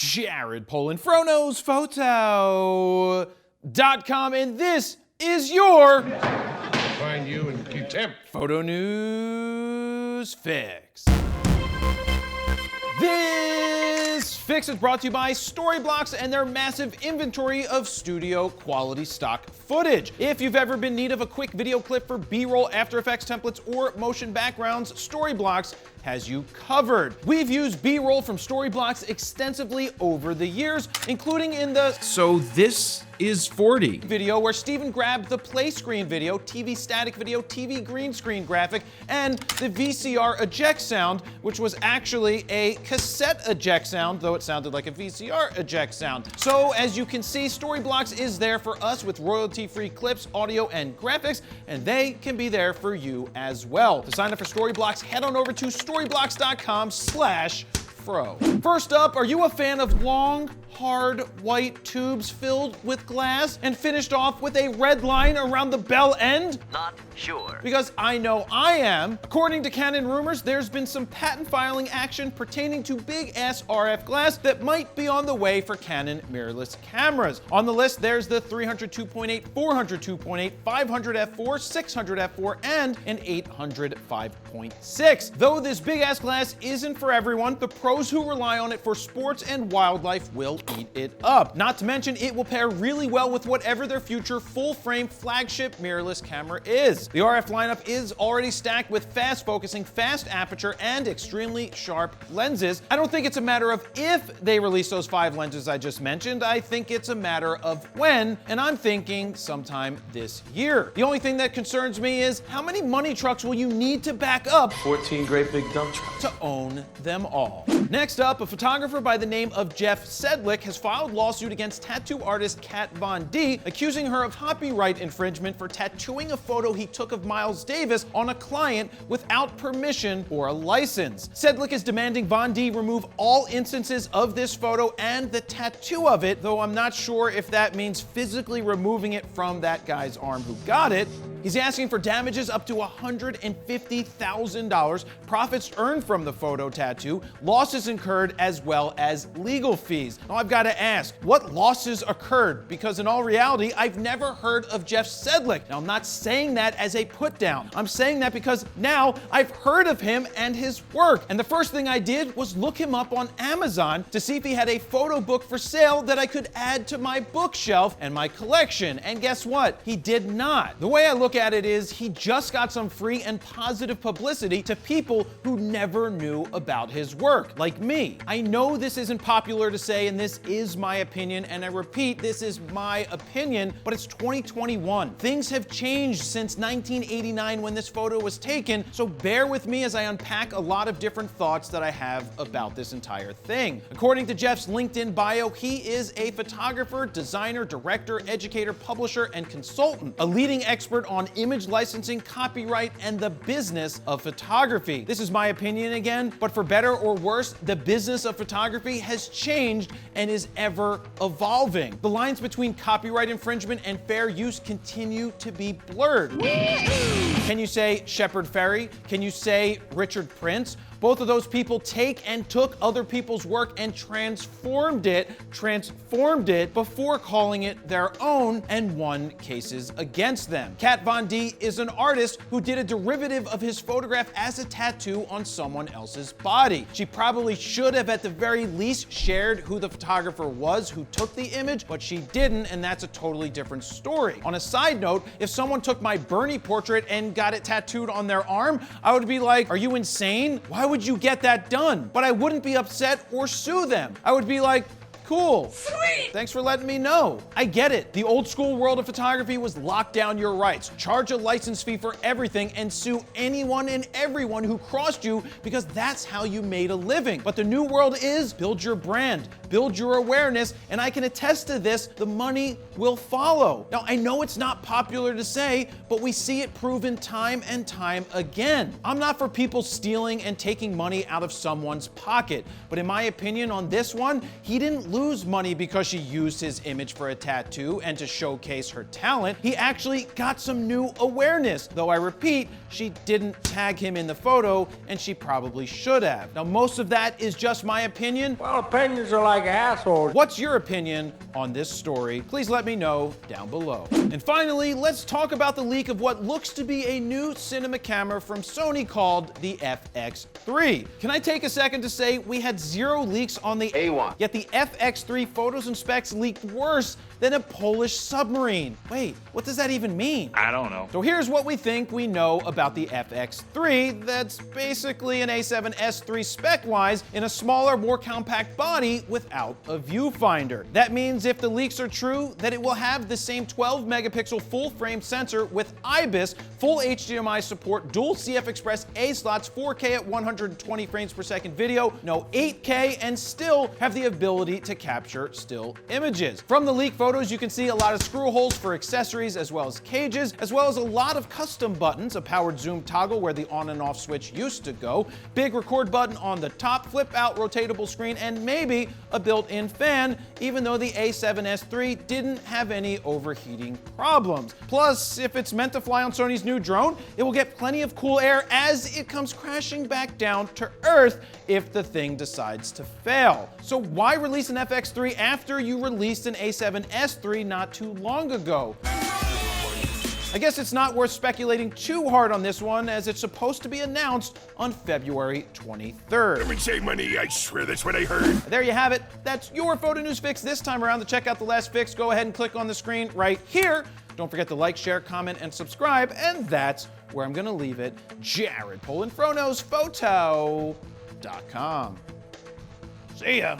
Jared Polin, FroKnowsPhoto.com, and this is your Find you in contempt. Photo News Fix. This fix is brought to you by Storyblocks and their massive inventory of studio quality stock footage. If you've ever been in need of a quick video clip for B-roll, After Effects templates, or motion backgrounds, Storyblocks has you covered. We've used B-roll from Storyblocks extensively over the years, including in the So this is 40. video where Steven grabbed the play screen video, TV static video, TV green screen graphic, and the VCR eject sound, which was actually a cassette eject sound, though it sounded like a VCR eject sound. So as you can see, Storyblocks is there for us with royalty-free clips, audio, and graphics, and they can be there for you as well. To sign up for Storyblocks, head on over to storyblocks.com/fro. First up, are you a fan of long, hard, white tubes filled with glass and finished off with a red line around the bell end? Not sure. Because I know I am. According to Canon rumors, there's been some patent filing action pertaining to big-ass RF glass that might be on the way for Canon mirrorless cameras. On the list, there's the 300 2.8, 400 2.8, 500 f4, 600 f4, and an 800 5.6. Though this big-ass glass isn't for everyone, the pros who rely on it for sports and wildlife will eat it up. Not to mention, it will pair really well with whatever their future full-frame flagship mirrorless camera is. The RF lineup is already stacked with fast focusing, fast aperture, and extremely sharp lenses. I don't think it's a matter of if they release those 5 lenses I just mentioned. I think it's a matter of when, and I'm thinking sometime this year. The only thing that concerns me is how many money trucks will you need to back up 14 great big dump trucks to own them all. Next up, a photographer by the name of Jeff Sedlick has filed lawsuit against tattoo artist Kat Von D, accusing her of copyright infringement for tattooing a photo he took of Miles Davis on a client without permission or a license. Sedlick is demanding Von D remove all instances of this photo and the tattoo of it, though I'm not sure if that means physically removing it from that guy's arm who got it. He's asking for damages up to $150,000, profits earned from the photo tattoo, losses incurred, as well as legal fees. Now I've got to ask, what losses occurred? Because in all reality, I've never heard of Jeff Sedlick. Now I'm not saying that as a put down. I'm saying that because now I've heard of him and his work. And the first thing I did was look him up on Amazon to see if he had a photo book for sale that I could add to my bookshelf and my collection. And guess what? He did not. The way I look at it is he just got some free and positive publicity to people who never knew about his work, like me. I know this isn't popular to say, and this is my opinion, and I repeat, this is my opinion, but it's 2021. Things have changed since 1989 when this photo was taken, so bear with me as I unpack a lot of different thoughts that I have about this entire thing. According to Jeff's LinkedIn bio, he is a photographer, designer, director, educator, publisher, and consultant, a leading expert on image licensing, copyright, and the business of photography. This is my opinion again, but for better or worse, the business of photography has changed and is ever evolving. The lines between copyright infringement and fair use continue to be blurred. Can you say Shepard Fairey? Can you say Richard Prince? Both of those people take and took other people's work and transformed it before calling it their own and won cases against them. Kat Von D is an artist who did a derivative of his photograph as a tattoo on someone else's body. She probably should have at the very least shared who the photographer was who took the image, but she didn't, and that's a totally different story. On a side note, if someone took my Bernie portrait and got it tattooed on their arm, I would be like, are you insane? Why would you get that done? But I wouldn't be upset or sue them. I would be like, cool. Sweet. Thanks for letting me know. I get it. The old school world of photography was lock down your rights, charge a license fee for everything, and sue anyone and everyone who crossed you because that's how you made a living. But the new world is build your brand, build your awareness, and I can attest to this, the money will follow. Now, I know it's not popular to say, but we see it proven time and time again. I'm not for people stealing and taking money out of someone's pocket, but in my opinion on this one, he didn't lose lose money because she used his image for a tattoo and to showcase her talent. He actually got some new awareness, though I repeat, she didn't tag him in the photo, and she probably should have. Now, most of that is just my opinion. Well, opinions are like assholes. What's your opinion on this story? Please let me know down below. And finally, let's talk about the leak of what looks to be a new cinema camera from Sony called the FX3. Can I take a second to say we had zero leaks on the A1. Yet the FX3 photos and specs leaked worse than a Polish submarine. Wait, what does that even mean? I don't know. So here's what we think we know about the FX3 that's basically an A7S III spec-wise in a smaller, more compact body without a viewfinder. That means if the leaks are true, that it will have the same 12-megapixel full-frame sensor with IBIS, full HDMI support, dual CF Express A slots, 4K at 120 frames per second video, no 8K, and still have the ability to capture still images. From the leak photos, you can see a lot of screw holes for accessories as well as cages, as well as a lot of custom buttons, a powered zoom toggle where the on and off switch used to go, big record button on the top, flip out rotatable screen, and maybe a built-in fan, even though the A7S III didn't have any overheating problems. Plus, if it's meant to fly on Sony's new drone, it will get plenty of cool air as it comes crashing back down to Earth if the thing decides to fail. So why release an FX3 after you released an A7S III not too long ago? I guess it's not worth speculating too hard on this one, as it's supposed to be announced on February 23rd. Let me save money, I swear that's what I heard. There you have it. That's your photo news fix this time around. To check out the last fix, go ahead and click on the screen right here. Don't forget to like, share, comment, and subscribe. And that's where I'm gonna leave it. Jared PolinFroKnowsPhoto.com. See ya.